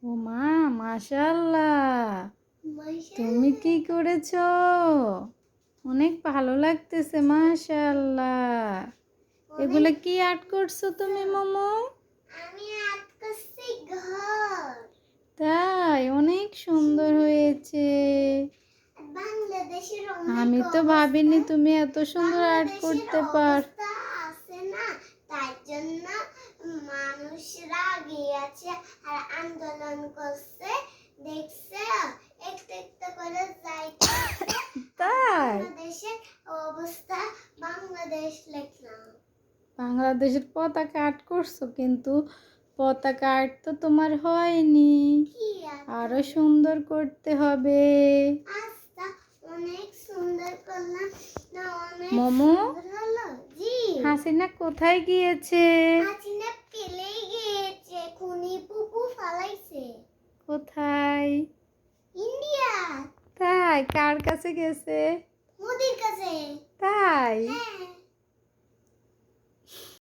ও মা, মাশাআল্লাহ, তুমি কি করেছো? অনেক ভালো লাগতেছে, মাশাআল্লাহ। এগুলা কি আর্ট করছো তুমি মোমো? আমি আর্ট করছি ঘর। তাই অনেক সুন্দর হয়েছে। বাংলাদেশের আমি তো ভাবিনি তুমি এত সুন্দর আর্ট করতে পার। আছে না, তার জন্য মানুষরা গিয়েছে আর আন্দোলন করছে, দেখছে একটা একটা করে যাইতে তাই বাংলাদেশের অবস্থা। বাংলাদেশ লিখলাম। বাংলাদেশের পতাকা আর্ট করছো, কিন্তু পতাকা আর্ট তো তোমার হয়নি, আরো সুন্দর করতে হবে। আচ্ছা, অনেক সুন্দর করলাম না? অনেক মোমো, সুন্দর হলো। জি, হাসিনা কোথায় গিয়েছে? হাসিনা পেলেই গিয়েছে, খুনি পুপু ফালাইছে। কোথায়? ইন্ডিয়া। তাই কার কাছে গেছে? মোদির কাছে। তাই